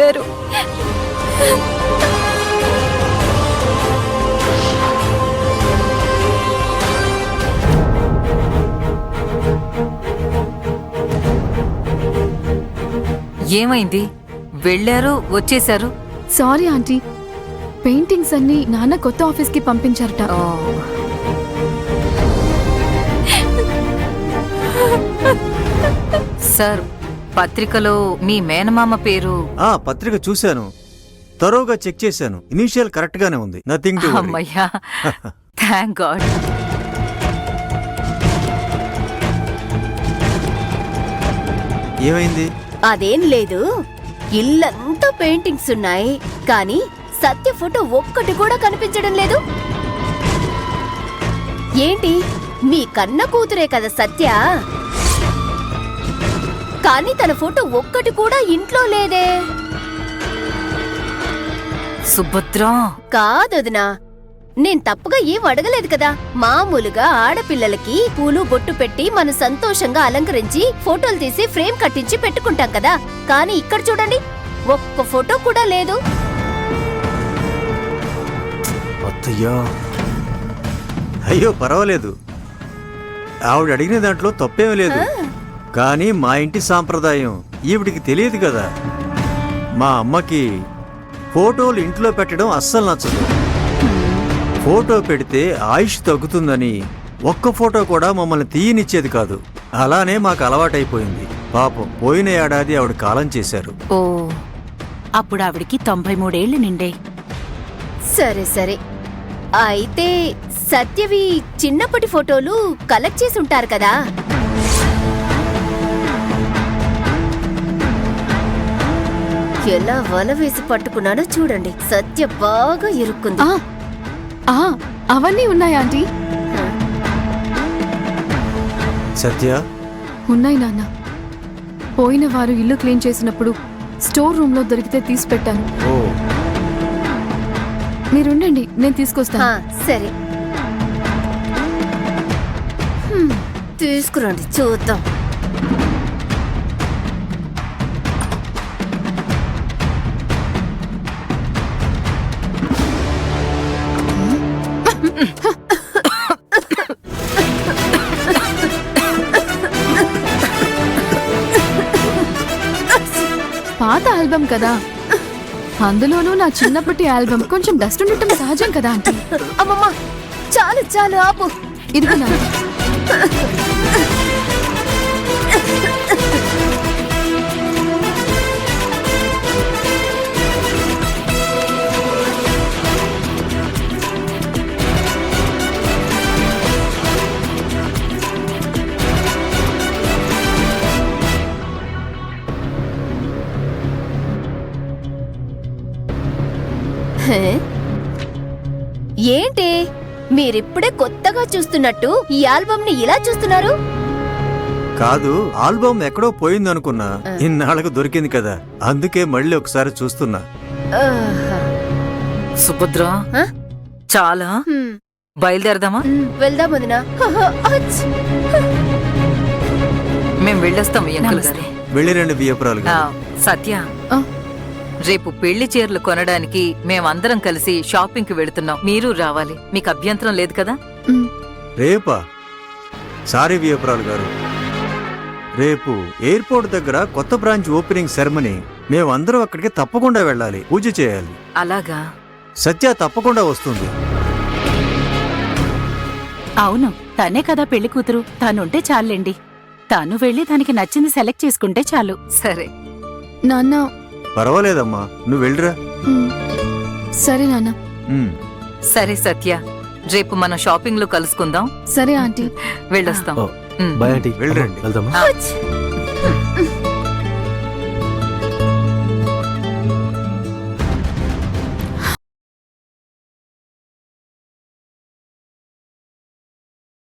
వెళ్ళారు. ఏమైంది? వెళ్ళారు, వచ్చేశారు. సారీ ఆంటీ, పెయింటింగ్స్ అన్ని నాన్న కొత్త ఆఫీస్ కి పంపించారట. సార్, పత్రికలో మీ మేనమామ పేరు. పత్రిక చూశాను, తరోగా చెక్ చేశాను. ఇనిషియల్ కరెక్ట్ గానే ఉంది. Nothing to worry. అమ్మయ్యా, థ్యాంక్ గాడ్. ఏమైంది? అదేం లేదు, ఇల్లంతా పెయింటింగ్స్ ఉన్నాయి, కానీ సత్య ఫోటో ఒక్కటి కూడా కనిపించడం లేదు. ఏంటి, మీ కన్న కూతురే కదా సత్య, కానీ తన ఫోటో ఒక్కటి కూడా ఇంట్లో లేదే. సుభద్రా కాదొదినా, నేను తప్పుగా ఏం అడగలేదు కదా. మామూలుగా ఆడపిల్లలకి పూలు బొట్టు పెట్టి మనం సంతోషంగా అలంకరించి ఫోటోలు తీసి ఫ్రేమ్ కట్టించి పెట్టుకుంటాం కదా, కానీ ఇక్కడ చూడండి, ఒక్క ఫోటో కూడా లేదు. అయ్యో పర్వాలేదు, ఆవిడ అడిగిన దాంట్లో తప్పేమీ లేదు. కానీ మా ఇంటి సాంప్రదాయం ఈవిడికి తెలియదు కదా. మా అమ్మకి ఫోటోలు ఇంట్లో పెట్టడం అస్సలు నచ్చదు. ఫోటో పెడితే ఆయుష్ తగ్గుతుందని ఒక్క ఫోటో కూడా మమ్మల్ని తీయనిచ్చేది కాదు. అలానే మాకు అలవాటైపోయింది. పాపం పోయిన ఏడాది ఆవిడ కాలం చేశారు. ఓ, అప్పుడు ఆవిడికి 93 ఏళ్లు నిండే. సరే సరే, అయితే సత్యవి చిన్నప్పటి ఫోటోలు కలెక్ట్ చేసి ఉంటారు కదా. ఎలా వల వేసి పట్టుకున్నానో చూడండి, సత్య బాగా ఇరుక్కుంది. అవన్నీ ఉన్నాయా ఆంటీ? సత్య ఉన్నాయి నాన్న. పోయిన వారు ఇల్లు క్లీన్ చేసినప్పుడు స్టోర్ రూమ్ లో దొరికితే తీసి పెట్టాను. మీరుండండి, నేను తీసుకొస్తాను. సరే, తీసుకురండి చూద్దాం. పాత ఆల్బమ్ కదా, అందులోనూ నా చిన్నప్పటి ఆల్బమ్, కొంచెం డస్ట్ ఉండటం సహజం కదా ఆంటీ. అమ్మమ్మ, చాలు చాలు ఆపు. ఇదిగో నా ఏంటి, మీరిప్పుడే కొత్తగా చూస్తున్నట్టు ఈ ఆల్బమ్ ని ఇలా చూస్తున్నారు? కాదు, ఆల్బమ్ ఎక్కడో పోయిందనుకున్నా. ఇన్నాళ్ళకు దొరికింది కదా, అందుకే మళ్ళీ ఒకసారి చూస్తున్నా. సుభద్రా, చాలా బయలుదేరదామా? వెళ్దాం వదినా. మేం వెళ్ళొస్తాం. వెళ్ళిరండి వియపురాలు గారు. సత్య, రేపు పెళ్లి చీరలు కొనడానికి మేమందరం కలిసి షాపింగ్ కి వెళుతున్నాం. మీరు రావాలి, మీకు అభ్యంతరం లేదు కదా? రేపా? సారీ వియపురాలు గారు, రేపు ఎయిర్పోర్ట్ దగ్గర కొత్త బ్రాంచ్ ఓపెనింగ్ సెరమనీ. మేమందరం అక్కడికి తప్పకుండా వెళ్ళాలి, పూజ చేయాలి. అలాగా? సత్య తప్పకుండా వస్తుంది. అవును, తనే కదా పెళ్లి కూతురు, తానుంటే చాలండి. తాను వెళ్ళి దానికి నచ్చింది సెలెక్ట్ చేసుకుంటే చాలు. సరే నాన్న. పర్వాలేదమ్మా, నువ్వు వెళ్ళిరా. సరే నాన్న. సరే సత్య, రేపు మనం షాపింగ్ లో కలుసుకుందాం. సరే ఆంటీ, వెళ్ళొస్తాం. వెళ్ళండి, వెళ్దామా?